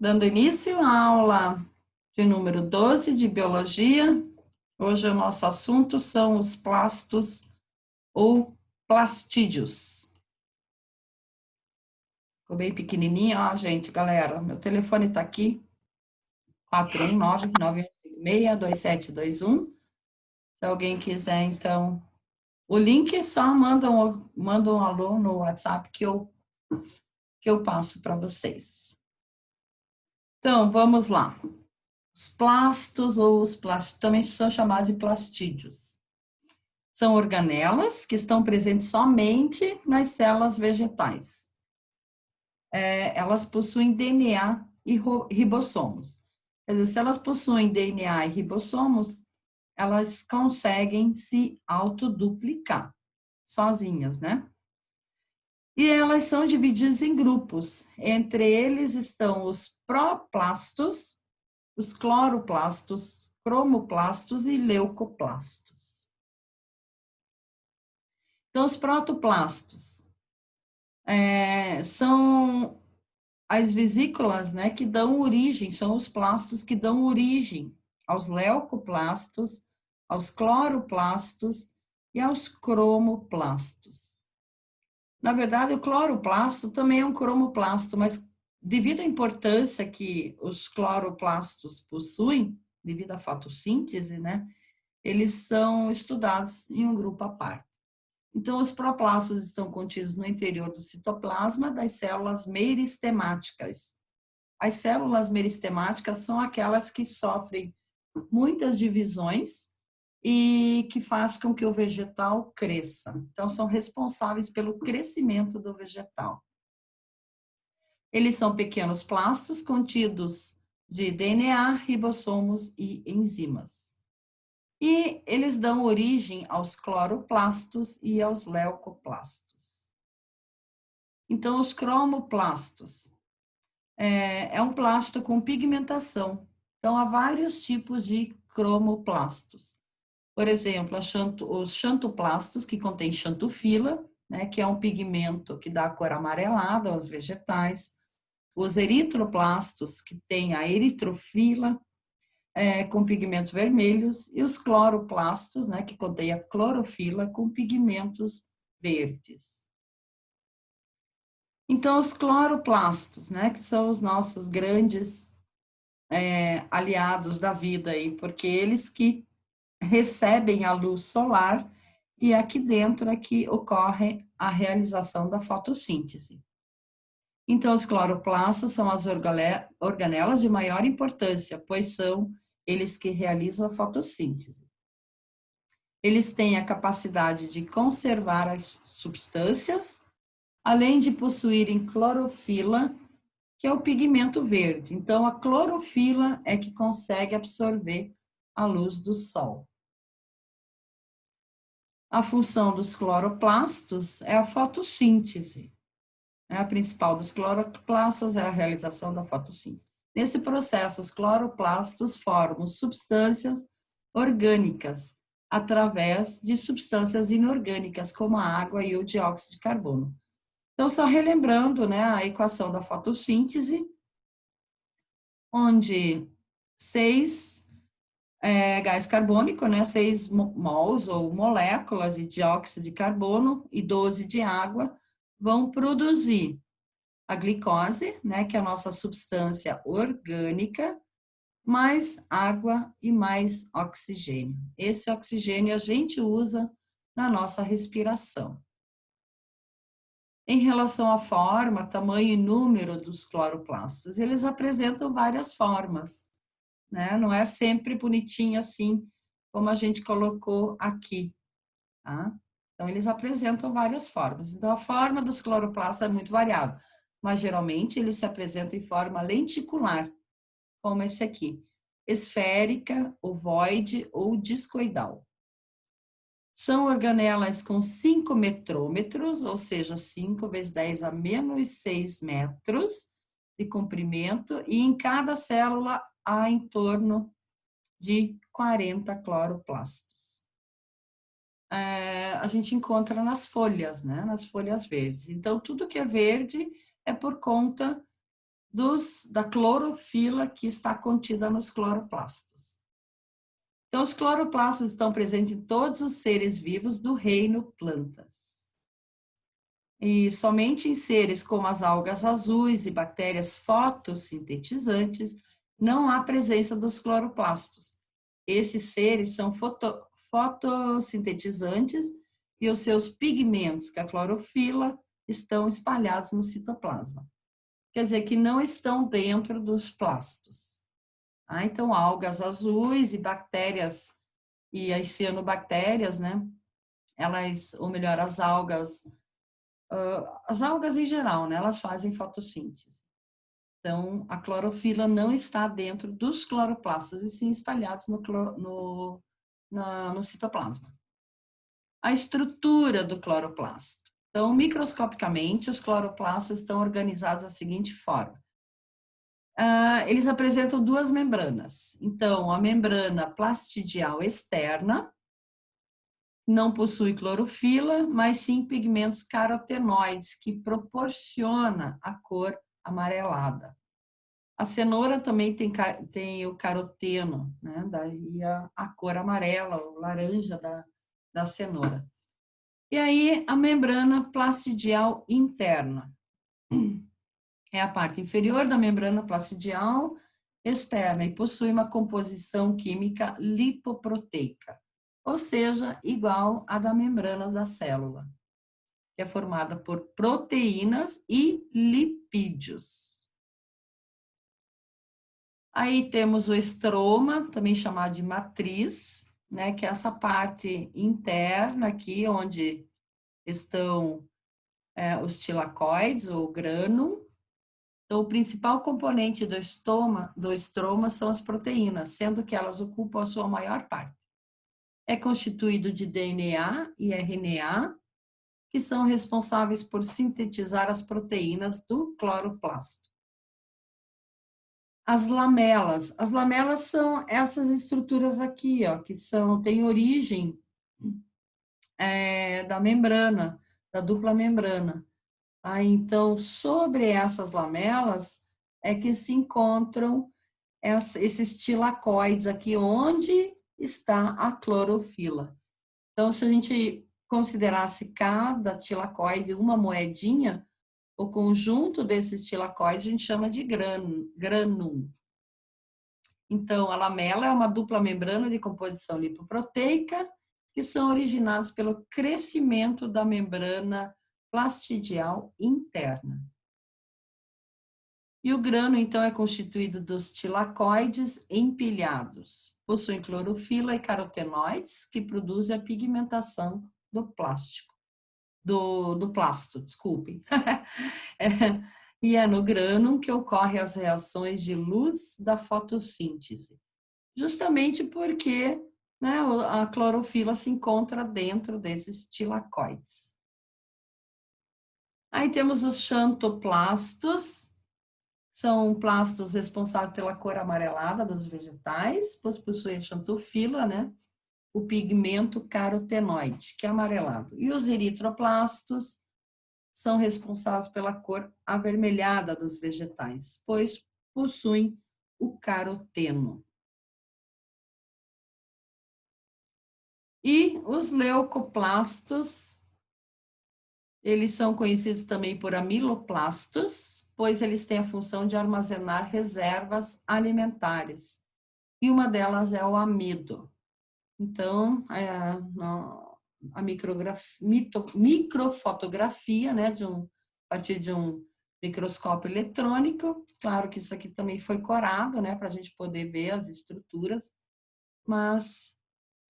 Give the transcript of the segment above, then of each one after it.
Dando início à aula de número 12 de Biologia. Hoje o nosso assunto são os plastos ou plastídeos. Ficou bem pequenininho, ó, gente, galera. Meu telefone está aqui, 419-9156-2721. Se alguém quiser, então, o link, só manda um alô no WhatsApp que eu passo para vocês. Então, vamos lá. Os plastos ou os plásticos também são chamados de plastídeos. São organelas que estão presentes somente nas células vegetais. Elas possuem DNA e ribossomos. Quer dizer, se elas possuem DNA e ribossomos, elas conseguem se autoduplicar sozinhas, né? E elas são divididas em grupos. Entre eles estão os proplastos, os cloroplastos, cromoplastos e leucoplastos. Então, os protoplastos são as vesículas, né, que dão origem, são os plastos que dão origem aos leucoplastos, aos cloroplastos e aos cromoplastos. Na verdade, o cloroplasto também é um cromoplasto, mas devido à importância que os cloroplastos possuem, devido à fotossíntese, né, eles são estudados em um grupo à parte. Então, os proplastos estão contidos no interior do citoplasma das células meristemáticas. As células meristemáticas são aquelas que sofrem muitas divisões e que faz com que o vegetal cresça. Então, são responsáveis pelo crescimento do vegetal. Eles são pequenos plastos contidos de DNA, ribossomos e enzimas. E eles dão origem aos cloroplastos e aos leucoplastos. Então, os cromoplastos é um plasto com pigmentação. Então, há vários tipos de cromoplastos. Por exemplo, os xantoplastos, que contém xantofila, né, que é um pigmento que dá a cor amarelada aos vegetais. Os eritroplastos, que tem a eritrofila, com pigmentos vermelhos, e os cloroplastos, né, que contém a clorofila, com pigmentos verdes. Então, os cloroplastos, né, que são os nossos grandes aliados da vida, aí, porque eles que recebem a luz solar e aqui dentro é que ocorre a realização da fotossíntese. Então, os cloroplastos são as organelas de maior importância, pois são eles que realizam a fotossíntese. Eles têm a capacidade de conservar as substâncias, além de possuírem clorofila, que é o pigmento verde. Então, a clorofila é que consegue absorver a luz do sol. A função dos cloroplastos é a fotossíntese. A principal dos cloroplastos é a realização da fotossíntese. Nesse processo, os cloroplastos formam substâncias orgânicas através de substâncias inorgânicas, como a água e o dióxido de carbono. Então, só relembrando, né, a equação da fotossíntese, onde 6 gás carbônico, né, 6 mols ou moléculas de dióxido de carbono e 12 de água vão produzir a glicose, né, que é a nossa substância orgânica, mais água e mais oxigênio. Esse oxigênio a gente usa na nossa respiração. Em relação à forma, tamanho e número dos cloroplastos, eles apresentam várias formas, né? Não é sempre bonitinho assim, como a gente colocou aqui, tá? Então, eles apresentam várias formas. Então, a forma dos cloroplastos é muito variada, mas geralmente eles se apresentam em forma lenticular, como esse aqui, esférica, ovoide ou discoidal. São organelas com 5 metrômetros, ou seja, 5 vezes 10 a menos 6 metros de comprimento, e em cada célula há em torno de 40 cloroplastos. A gente encontra nas folhas, né? Nas folhas verdes. Então, tudo que é verde é por conta da clorofila que está contida nos cloroplastos. Então, os cloroplastos estão presentes em todos os seres vivos do reino plantas. E somente em seres como as algas azuis e bactérias fotossintetizantes não há presença dos cloroplastos. Esses seres são fotossintetizantes e os seus pigmentos, que é a clorofila, estão espalhados no citoplasma. Quer dizer que não estão dentro dos plastos. Então, algas azuis e bactérias, e as cianobactérias, né? Elas, ou melhor, as algas em geral, né? Elas fazem fotossíntese. Então, a clorofila não está dentro dos cloroplastos, e sim espalhados no citoplasma. A estrutura do cloroplasto. Então, microscopicamente, os cloroplastos estão organizados da seguinte forma. Eles apresentam duas membranas. Então, a membrana plastidial externa não possui clorofila, mas sim pigmentos carotenoides, que proporciona a cor amarelada. A cenoura também tem o caroteno, né? Daí a cor amarela ou laranja da cenoura. E aí, a membrana plastidial interna. É a parte inferior da membrana plastidial externa e possui uma composição química lipoproteica, ou seja, igual à da membrana da célula, que é formada por proteínas e lipídios. Aí temos o estroma, também chamado de matriz, né, que é essa parte interna aqui, onde estão os tilacoides, ou grânum. Então, o principal componente do estroma são as proteínas, sendo que elas ocupam a sua maior parte. É constituído de DNA e RNA, que são responsáveis por sintetizar as proteínas do cloroplasto. As lamelas são essas estruturas aqui, ó, que têm origem da membrana, da dupla membrana. Então, sobre essas lamelas é que se encontram esses tilacoides aqui, onde está a clorofila. Então, se a gente considerasse cada tilacoide uma moedinha, o conjunto desses tilacoides a gente chama de grânum. Então, a lamela é uma dupla membrana de composição lipoproteica, que são originados pelo crescimento da membrana plastidial interna. E o grano, então, é constituído dos tilacoides empilhados. Possuem clorofila e carotenoides, que produzem a pigmentação do plástico. Do plasto, desculpem. E é no grânum que ocorrem as reações de luz da fotossíntese. Justamente porque, né, a clorofila se encontra dentro desses tilacoides. Aí temos os xantoplastos. São plastos responsáveis pela cor amarelada dos vegetais, pois possuem a xantofila, né? O pigmento carotenoide, que é amarelado. E os eritroplastos são responsáveis pela cor avermelhada dos vegetais, pois possuem o caroteno. E os leucoplastos, eles são conhecidos também por amiloplastos, pois eles têm a função de armazenar reservas alimentares. E uma delas é o amido. Então, a microfotografia, né, a partir de um microscópio eletrônico, claro que isso aqui também foi corado, né, para a gente poder ver as estruturas, mas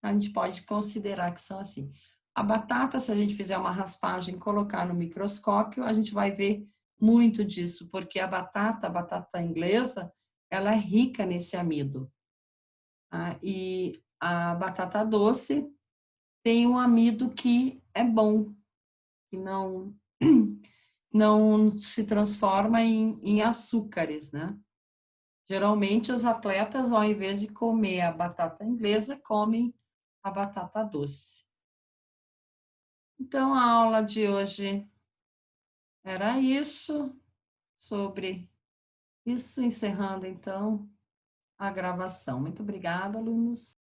a gente pode considerar que são assim. A batata, se a gente fizer uma raspagem e colocar no microscópio, a gente vai ver muito disso, porque a batata inglesa, ela é rica nesse amido. E a batata doce tem um amido que é bom, que não se transforma em açúcares, né? Geralmente, os atletas, ao invés de comer a batata inglesa, comem a batata doce. Então, a aula de hoje era isso, sobre Isso encerrando, então, a gravação. Muito obrigada, alunos.